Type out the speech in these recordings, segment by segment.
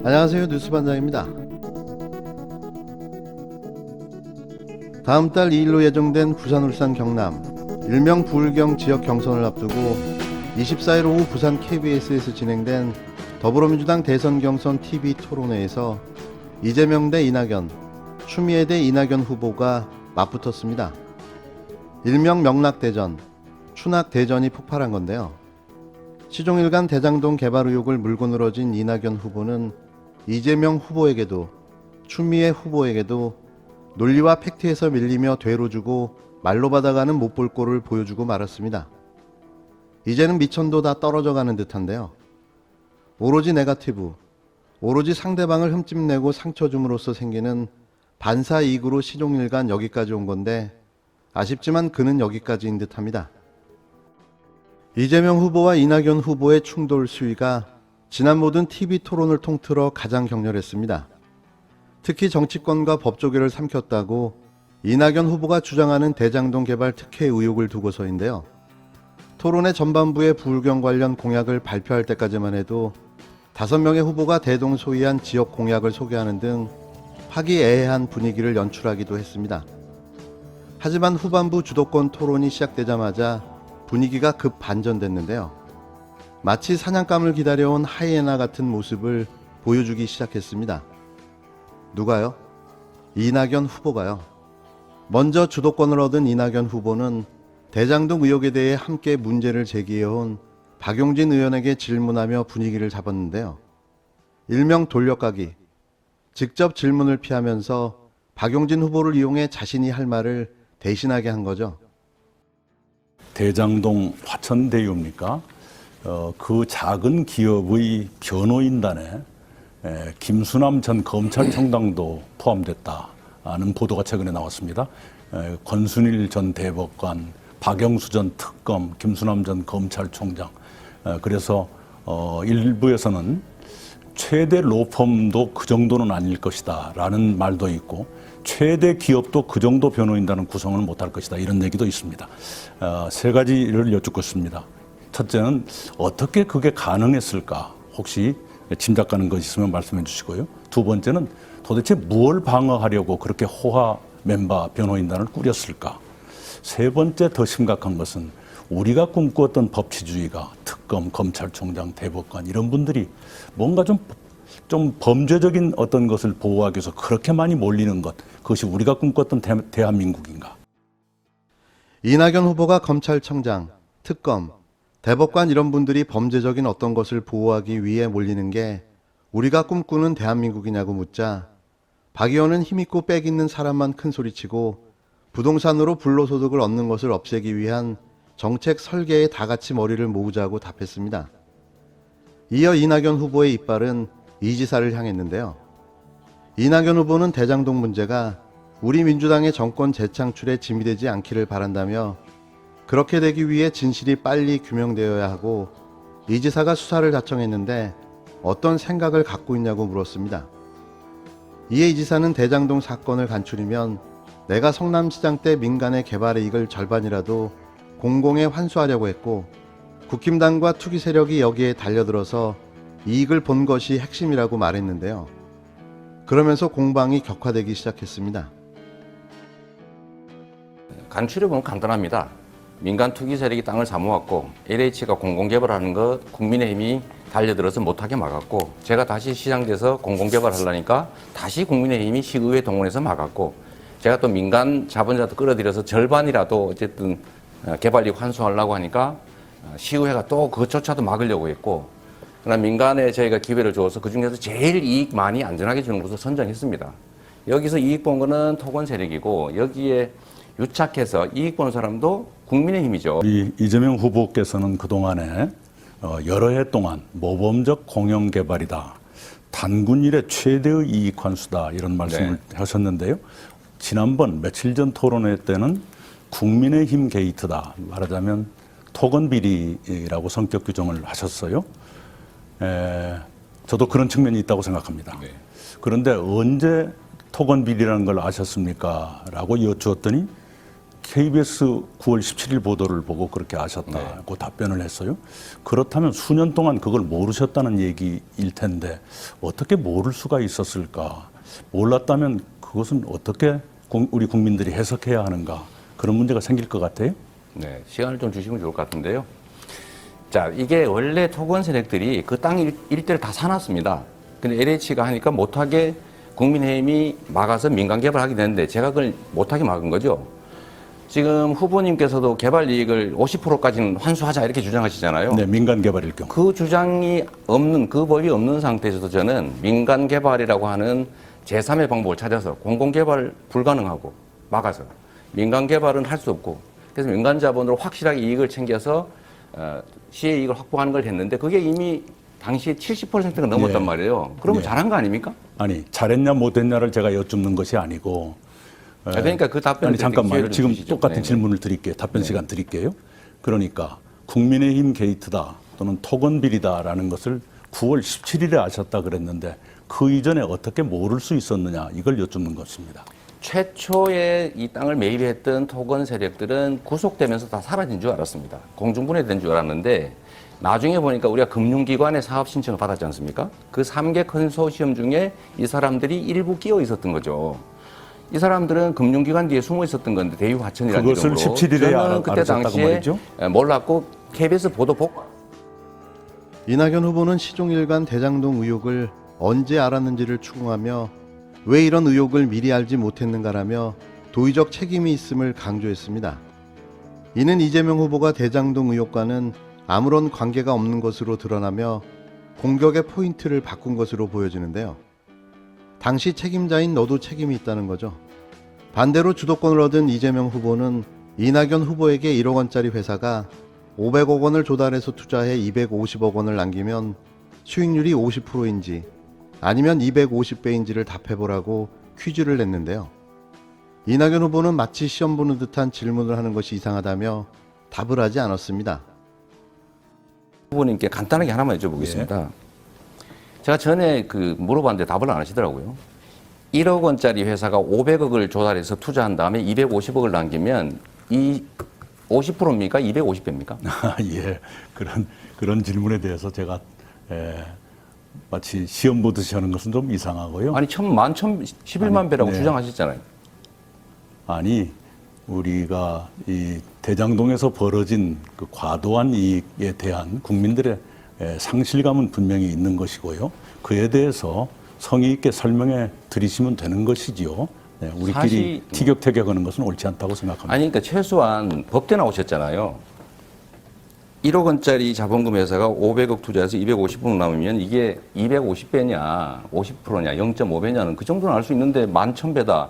안녕하세요. 뉴스반장입니다. 다음 달 2일로 예정된 부산, 울산, 경남 일명 부울경 지역 경선을 앞두고 24일 오후 부산 KBS에서 진행된 더불어민주당 대선 경선 TV 토론회에서 이재명 대 이낙연, 추미애 대 이낙연 후보가 맞붙었습니다. 일명 명락대전, 추낙대전이 폭발한 건데요. 시종일관 대장동 개발 의혹을 물고 늘어진 이낙연 후보는 이재명 후보에게도 추미애 후보에게도 논리와 팩트에서 밀리며 되로 주고 말로 받아가는 못볼 꼴을 보여주고 말았습니다. 이제는 미천도 다 떨어져가는 듯한데요. 오로지 네거티브, 오로지 상대방을 흠집내고 상처 줌으로써 생기는 반사이익으로 시종일관 여기까지 온 건데 아쉽지만 그는 여기까지인 듯합니다. 이재명 후보와 이낙연 후보의 충돌 수위가 지난 모든 TV 토론을 통틀어 가장 격렬했습니다. 특히 정치권과 법조계를 삼켰다고 이낙연 후보가 주장하는 대장동 개발 특혜 의혹을 두고서인데요. 토론의 전반부에 부울경 관련 공약을 발표할 때까지만 해도 5명의 후보가 대동소이한 지역 공약을 소개하는 등 화기애애한 분위기를 연출하기도 했습니다. 하지만 후반부 주도권 토론이 시작되자마자 분위기가 급 반전됐는데요. 마치 사냥감을 기다려온 하이에나 같은 모습을 보여주기 시작했습니다. 누가요? 이낙연 후보가요. 먼저 주도권을 얻은 이낙연 후보는 대장동 의혹에 대해 함께 문제를 제기해온 박용진 의원에게 질문하며 분위기를 잡았는데요. 일명 돌려까기, 직접 질문을 피하면서 박용진 후보를 이용해 자신이 할 말을 대신하게 한 거죠. 대장동 화천대유입니까? 그 작은 기업의 변호인단에 김수남 전 검찰총장도 포함됐다는 보도가 최근에 나왔습니다. 권순일 전 대법관, 박영수 전 특검, 김수남 전 검찰총장. 그래서 일부에서는 최대 로펌도 그 정도는 아닐 것이다 라는 말도 있고 최대 기업도 그 정도 변호인단은 구성을 못할 것이다 이런 얘기도 있습니다. 세 가지를 여쭙겠습니다. 첫째는 어떻게 그게 가능했을까? 혹시 짐작 가는 것 있으면 말씀해 주시고요. 두 번째는 도대체 무엇을 방어하려고 그렇게 호화 멤버 변호인단을 꾸렸을까? 세 번째 더 심각한 것은 우리가 꿈꾸었던 법치주의가 특검, 검찰총장, 대법관 이런 분들이 뭔가 좀 범죄적인 어떤 것을 보호하기 위해서 그렇게 많이 몰리는 것, 그것이 우리가 꿈꿨던 대한민국인가? 이낙연 후보가 검찰청장, 특검, 대법관 이런 분들이 범죄적인 어떤 것을 보호하기 위해 몰리는 게 우리가 꿈꾸는 대한민국이냐고 묻자 박 의원은 힘있고 빽 있는 사람만 큰소리치고 부동산으로 불로소득을 얻는 것을 없애기 위한 정책 설계에 다 같이 머리를 모으자고 답했습니다. 이어 이낙연 후보의 이빨은 이 지사를 향했는데요. 이낙연 후보는 대장동 문제가 우리 민주당의 정권 재창출에 짐이 되지 않기를 바란다며 그렇게 되기 위해 진실이 빨리 규명되어야 하고 이 지사가 수사를 자청했는데 어떤 생각을 갖고 있냐고 물었습니다. 이에 이 지사는 대장동 사건을 간추리면 내가 성남시장 때 민간의 개발 이익을 절반이라도 공공에 환수하려고 했고 국힘당과 투기 세력이 여기에 달려들어서 이익을 본 것이 핵심이라고 말했는데요. 그러면서 공방이 격화되기 시작했습니다. 간추려보면 간단합니다. 민간 투기 세력이 땅을 사모았고 LH가 공공개발하는 것 국민의힘이 달려들어서 못하게 막았고 제가 다시 시장 돼서 공공개발하려니까 다시 국민의힘이 시의회 동원해서 막았고 제가 또 민간 자본자도 끌어들여서 절반이라도 어쨌든 개발이익 환수하려고 하니까 시의회가 또 그것조차도 막으려고 했고 그러나 민간에 저희가 기회를 줘서 그중에서 제일 이익 많이 안전하게 주는 곳을 선정했습니다. 여기서 이익 본 거는 토건 세력이고 여기에 유착해서 이익 보는 사람도 국민의힘이죠. 우리 이재명 후보께서는 그동안에 여러 해 동안 모범적 공영개발이다. 단군 이래 최대의 이익 환수다. 이런 말씀을 하셨는데요. 지난번 며칠 전 토론회 때는 국민의힘 게이트다. 말하자면 토건 비리라고 성격 규정을 하셨어요. 저도 그런 측면이 있다고 생각합니다. 그런데 언제 토건 비리라는 걸 아셨습니까? 라고 여쭈었더니 KBS 9월 17일 보도를 보고 그렇게 아셨다고 답변을 했어요. 그렇다면 수년 동안 그걸 모르셨다는 얘기일 텐데 어떻게 모를 수가 있었을까? 몰랐다면 그것은 어떻게 우리 국민들이 해석해야 하는가? 그런 문제가 생길 것 같아요. 네, 시간을 좀 주시면 좋을 것 같은데요. 자, 이게 원래 토건 세력들이 그 땅 일대를 다 사놨습니다. 근데 LH가 하니까 못하게 국민의힘이 막아서 민간 개발하게 되는데 제가 그걸 못하게 막은 거죠. 지금 후보님께서도 개발 이익을 50%까지는 환수하자 이렇게 주장하시잖아요. 네, 민간 개발일 경우. 그 주장이 없는, 그 법이 없는 상태에서도 저는 민간 개발이라고 하는 제3의 방법을 찾아서 공공 개발 불가능하고 막아서 민간 개발은 할 수 없고 그래서 민간 자본으로 확실하게 이익을 챙겨서 시의 이익을 확보하는 걸 했는데 그게 이미 당시에 70%가 넘었단 예. 말이에요. 그러면 예. 잘한 거 아닙니까? 아니, 잘했냐 못했냐를 제가 여쭙는 것이 아니고 그러니까 그 답변을 아니 잠깐만요. 지금 주시죠. 똑같은 네. 질문을 드릴게요. 답변 시간 드릴게요. 그러니까 국민의힘 게이트다 또는 토건 비리다라는 것을 9월 17일에 아셨다 그랬는데 그 이전에 어떻게 모를 수 있었느냐 이걸 여쭙는 것입니다. 최초에 이 땅을 매입했던 토건 세력들은 구속되면서 다 사라진 줄 알았습니다. 공중분해된 줄 알았는데 나중에 보니까 우리가 금융기관의 사업 신청을 받았지 않습니까? 그 3개 컨소시엄 중에 이 사람들이 일부 끼어 있었던 거죠. 이 사람들은 금융기관 뒤에 숨어 있었던 건데 대유화천이라는 그것을 이름으로 17일에 저는 그때 알았다고 당시에 말이죠? 몰랐고 KBS 보도 보고 이낙연 후보는 시종일관 대장동 의혹을 언제 알았는지를 추궁하며 왜 이런 의혹을 미리 알지 못했는가라며 도의적 책임이 있음을 강조했습니다. 이는 이재명 후보가 대장동 의혹과는 아무런 관계가 없는 것으로 드러나며 공격의 포인트를 바꾼 것으로 보여지는데요. 당시 책임자인 너도 책임이 있다는 거죠. 반대로 주도권을 얻은 이재명 후보는 이낙연 후보에게 1억 원짜리 회사가 500억 원을 조달해서 투자해 250억 원을 남기면 수익률이 50%인지 아니면 250배인지를 답해보라고 퀴즈를 냈는데요. 이낙연 후보는 마치 시험 보는 듯한 질문을 하는 것이 이상하다며 답을 하지 않았습니다. 후보님께 간단하게 하나만 여쭤보겠습니다. 제가 전에 물어봤는데 답을 안 하시더라고요. 1억 원짜리 회사가 500억을 조달해서 투자한 다음에 250억을 남기면 이 50%입니까? 250배입니까? 예, 그런 질문에 대해서 제가 마치 시험 보듯이 하는 것은 좀 이상하고요. 아니 11만 배라고 네. 주장하셨잖아요. 아니 우리가 이 대장동에서 벌어진 그 과도한 이익에 대한 국민들의 상실감은 분명히 있는 것이고요. 그에 대해서 성의 있게 설명해 드리시면 되는 것이지요. 네, 우리끼리 사실- 티격태격하는 것은 옳지 않다고 생각합니다. 아니 그러니까 최소한 법대 나오셨잖아요. 1억 원짜리 자본금 회사가 500억 투자해서 250억 남으면 이게 250배냐 50%냐 0.5배냐는 그 정도는 알 수 있는데 11,000배다.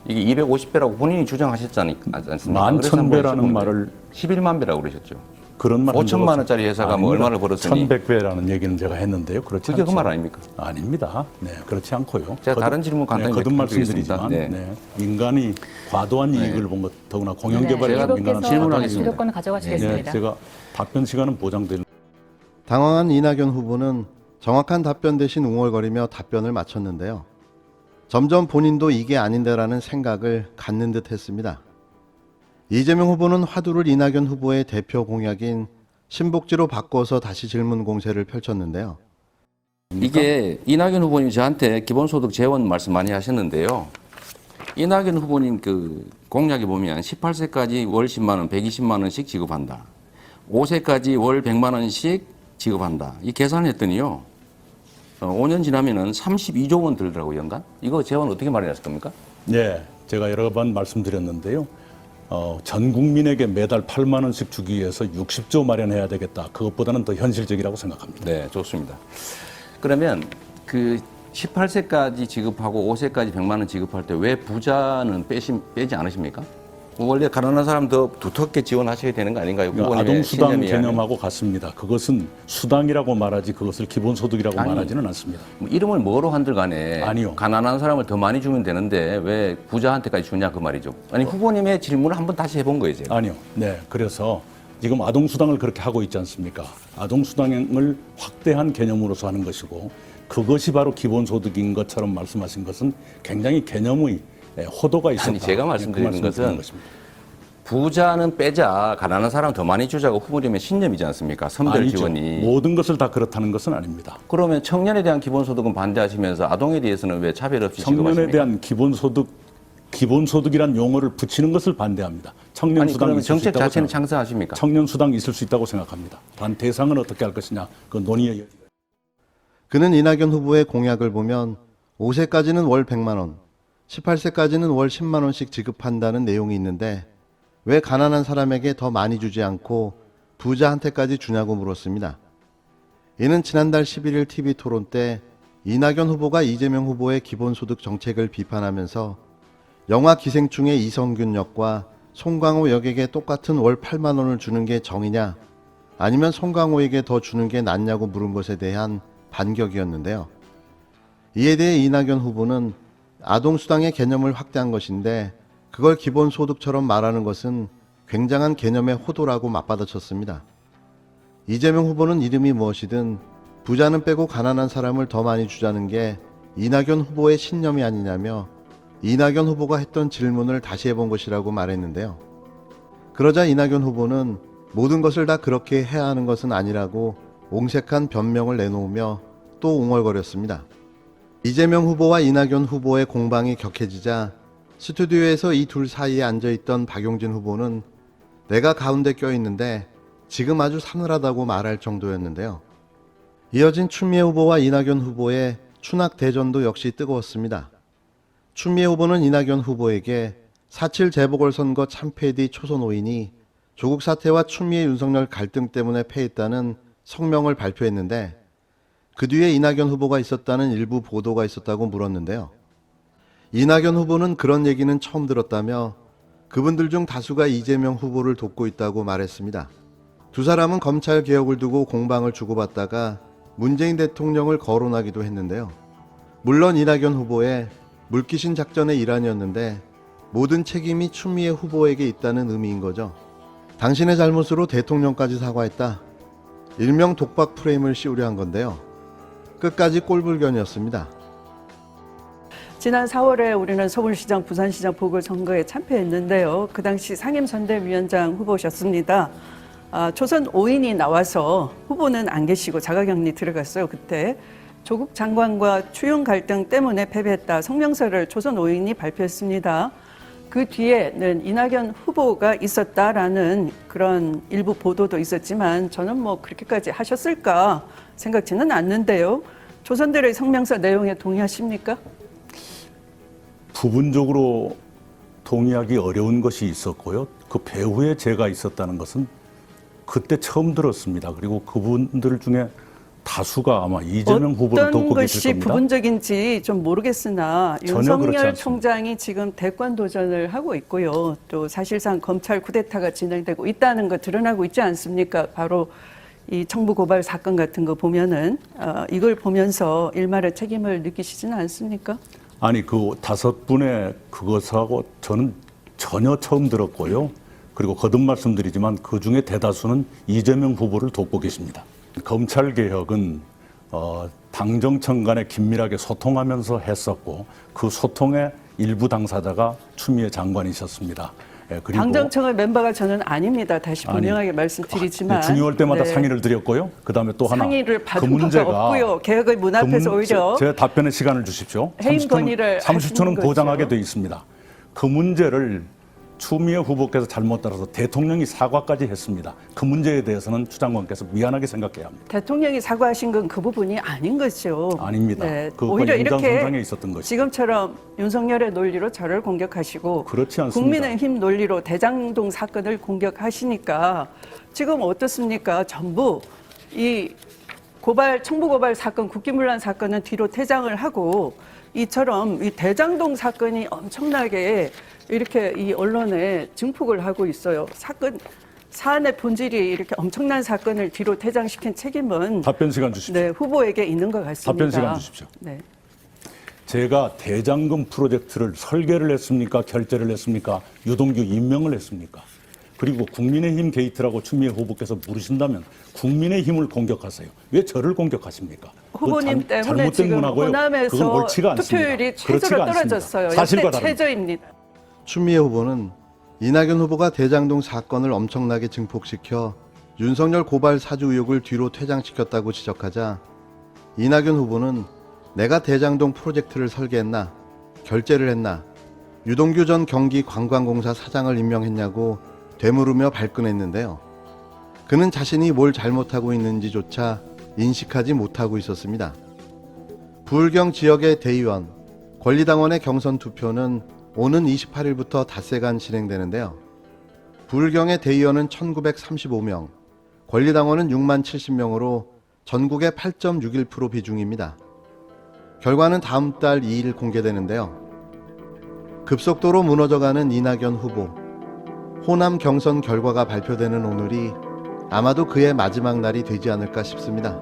이게 250배라고 본인이 주장하셨지 않습니까? 11,000배라는 말을 11만 배라고 그러셨죠. 그런 말 5천만 원짜리 회사가 뭐 얼마를 벌었으니 1,100배라는 얘기는 제가 했는데요. 그렇지 그게 않죠. 그 말 아닙니까? 아닙니다. 네, 그렇지 않고요. 제가 다른 질문 간단히 거듭 부탁드리겠습니다. 말씀드리지만 네. 네, 인간이 과도한 이익을 본 것, 더구나 공영개발에 제가 민간한 질문하겠습니다. 주도권을 가져가시겠습니다. 네, 제가 답변 시간은 보장되는. 당황한 이낙연 후보는 정확한 답변 대신 웅얼거리며 답변을 마쳤는데요. 점점 본인도 이게 아닌데라는 생각을 갖는 듯 했습니다. 이재명 후보는 화두를 이낙연 후보의 대표 공약인 신복지로 바꿔서 다시 질문 공세를 펼쳤는데요. 이게 이낙연 후보님 저한테 기본소득 재원 말씀 많이 하셨는데요. 이낙연 후보님 그 공약에 보면 18세까지 월 10만 원, 120만 원씩 지급한다. 5세까지 월 100만 원씩 지급한다. 이 계산했더니요. 5년 지나면은 32조 원 들더라고요, 연간. 이거 재원 어떻게 마련하실 겁니까? 네, 제가 여러 번 말씀드렸는데요. 전 국민에게 매달 8만 원씩 주기 위해서 60조 마련해야 되겠다. 그것보다는 더 현실적이라고 생각합니다. 네, 좋습니다. 그러면 그 18세까지 지급하고 5세까지 100만 원 지급할 때 왜 부자는 빼지 않으십니까? 원래 가난한 사람 더 두텁게 지원하셔야 되는 거 아닌가요? 후보님의 아동수당 신념이 개념하고 같습니다. 그것은 수당이라고 말하지 그것을 기본소득이라고 아니, 말하지는 않습니다. 뭐 이름을 뭐로 한들 간에 아니요. 가난한 사람을 더 많이 주면 되는데 왜 부자한테까지 주냐 그 말이죠. 아니 후보님의 질문을 한번 다시 해본 거예요. 제가. 아니요. 네, 그래서 지금 아동수당을 그렇게 하고 있지 않습니까? 아동수당을 확대한 개념으로서 하는 것이고 그것이 바로 기본소득인 것처럼 말씀하신 것은 굉장히 개념의 호도가 있었다. 아니 제가 말씀드리는 그 말씀을 드리는 것은 것입니다. 부자는 빼자, 가난한 사람 더 많이 주자고 후보님의 신념이지 않습니까? 선별 아니죠. 지원이. 모든 것을 다 그렇다는 것은 아닙니다. 그러면 청년에 대한 기본소득은 반대하시면서 아동에 대해서는 왜 차별 없이 청년에 지급하십니까? 대한 기본소득이란 용어를 붙이는 것을 반대합니다. 청년 아니 수당이 그러면 있을 수 정책 있다고 자체는 생각합니다. 창성하십니까? 청년 수당이 있을 수 있다고 생각합니다. 단 대상은 어떻게 할 것이냐, 그 논의의 여지가. 그는 이낙연 후보의 공약을 보면 5세까지는 월 100만 원, 18세까지는 월 10만 원씩 지급한다는 내용이 있는데 왜 가난한 사람에게 더 많이 주지 않고 부자한테까지 주냐고 물었습니다. 이는 지난달 11일 TV 토론 때 이낙연 후보가 이재명 후보의 기본소득 정책을 비판하면서 영화 기생충의 이성균 역과 송강호 역에게 똑같은 월 8만 원을 주는 게 정의냐 아니면 송강호에게 더 주는 게 낫냐고 물은 것에 대한 반격이었는데요. 이에 대해 이낙연 후보는 아동수당의 개념을 확대한 것인데 그걸 기본소득처럼 말하는 것은 굉장한 개념의 호도라고 맞받아쳤습니다. 이재명 후보는 이름이 무엇이든 부자는 빼고 가난한 사람을 더 많이 주자는 게 이낙연 후보의 신념이 아니냐며 이낙연 후보가 했던 질문을 다시 해본 것이라고 말했는데요. 그러자 이낙연 후보는 모든 것을 다 그렇게 해야 하는 것은 아니라고 옹색한 변명을 내놓으며 또 웅얼거렸습니다. 이재명 후보와 이낙연 후보의 공방이 격해지자 스튜디오에서 이 둘 사이에 앉아있던 박용진 후보는 내가 가운데 껴있는데 지금 아주 사늘하다고 말할 정도였는데요. 이어진 추미애 후보와 이낙연 후보의 추낙 대전도 역시 뜨거웠습니다. 추미애 후보는 이낙연 후보에게 4.7 재보궐선거 참패 뒤 초선오인이 조국 사태와 추미애 윤석열 갈등 때문에 패했다는 성명을 발표했는데 그 뒤에 이낙연 후보가 있었다는 일부 보도가 있었다고 물었는데요. 이낙연 후보는 그런 얘기는 처음 들었다며 그분들 중 다수가 이재명 후보를 돕고 있다고 말했습니다. 두 사람은 검찰 개혁을 두고 공방을 주고받다가 문재인 대통령을 거론하기도 했는데요. 물론 이낙연 후보의 물귀신 작전의 일환이었는데 모든 책임이 추미애 후보에게 있다는 의미인 거죠. 당신의 잘못으로 대통령까지 사과했다. 일명 독박 프레임을 씌우려 한 건데요. 끝까지 꼴불견이었습니다. 지난 4월에 우리는 서울시장, 부산시장 보궐선거에 참패했는데요. 그 당시 상임선대위원장 후보셨습니다. 초선 5인이 나와서 후보는 안 계시고 자가격리 들어갔어요. 그때 조국 장관과 추윤 갈등 때문에 패배했다. 성명서를 초선 5인이 발표했습니다. 그 뒤에는 이낙연 후보가 있었다라는 그런 일부 보도도 있었지만 저는 뭐 그렇게까지 하셨을까 생각지는 않는데요. 초선들의 성명서 내용에 동의하십니까? 부분적으로 동의하기 어려운 것이 있었고요. 그 배후에 제가 있었다는 것은 그때 처음 들었습니다. 그리고 그분들 중에 다수가 아마 이재명 후보를 돕고 계실 어떤 것이 겁니다. 부분적인지 좀 모르겠으나 전혀 그렇지 윤석열 않습니다. 총장이 지금 대권 도전을 하고 있고요. 또 사실상 검찰 쿠데타가 진행되고 있다는 거 드러나고 있지 않습니까? 바로 이 청부 고발 사건 같은 거 보면은 이걸 보면서 일말의 책임을 느끼시지는 않습니까? 아니 그 5분의 그것하고 저는 전혀 처음 들었고요. 그리고 거듭 말씀드리지만 그중에 대다수는 이재명 후보를 돕고 계십니다. 검찰 개혁은 당정청 간에 긴밀하게 소통하면서 했었고 그 소통의 일부 당사자가 추미애 장관이셨습니다. 예, 그리고 당정청의 멤버가 저는 아닙니다. 다시 분명하게 말씀드리지만 중요할 때마다 네. 상의를 드렸고요. 그다음에 또 하나 상의를 받은 바가 없고요. 개혁의 문 앞에서 오히려 제 답변의 시간을 주십시오. 해임 건의를 30초는 하시는 보장하게 거죠. 돼 있습니다. 그 문제를 추미애 후보께서 잘못 따라서 대통령이 사과까지 했습니다. 그 문제에 대해서는 추 장관께서 미안하게 생각해야 합니다. 대통령이 사과하신 건 그 부분이 아닌 거죠. 아닙니다. 그건 오히려 이렇게 연장선상에 있었던 것이죠. 지금처럼 윤석열의 논리로 저를 공격하시고 그렇지 않습니다. 국민의힘 논리로 대장동 사건을 공격하시니까 지금 어떻습니까? 전부 이 청부 고발 사건, 국기문란 사건은 뒤로 퇴장을 하고 이처럼 이 대장동 사건이 엄청나게 이렇게 이 언론에 증폭을 하고 있어요. 사안의 본질이 이렇게 엄청난 사건을 뒤로 퇴장시킨 책임은 답변 시간 주십시오. 네, 후보에게 있는 것 같습니다. 답변 시간 주십시오. 네. 제가 대장금 프로젝트를 설계를 했습니까? 결재를 했습니까? 유동규 임명을 했습니까? 그리고 국민의힘 게이트라고 추미애 후보께서 물으신다면 국민의힘을 공격하세요. 왜 저를 공격하십니까? 후보님 때문에 잘못된 지금 문화고요. 그건 호남에서 옳지가 않습니다. 투표율이 그렇지가 최저로 않습니다. 떨어졌어요. 사실과 역대 다릅니다. 최저입니다. 추미애 후보는 이낙연 후보가 대장동 사건을 엄청나게 증폭시켜 윤석열 고발 사주 의혹을 뒤로 퇴장시켰다고 지적하자 이낙연 후보는 내가 대장동 프로젝트를 설계했나, 결재를 했나, 유동규 전 경기관광공사 사장을 임명했냐고 되물으며 발끈했는데요. 그는 자신이 뭘 잘못하고 있는지조차 인식하지 못하고 있었습니다. 부울경 지역의 대의원, 권리당원의 경선 투표는 오는 28일부터 닷새간 진행되는데요. 부울경의 대의원은 1935명, 권리당원은 6만 70명으로 전국의 8.61% 비중입니다. 결과는 다음 달 2일 공개되는데요. 급속도로 무너져가는 이낙연 후보. 호남 경선 결과가 발표되는 오늘이 아마도 그의 마지막 날이 되지 않을까 싶습니다.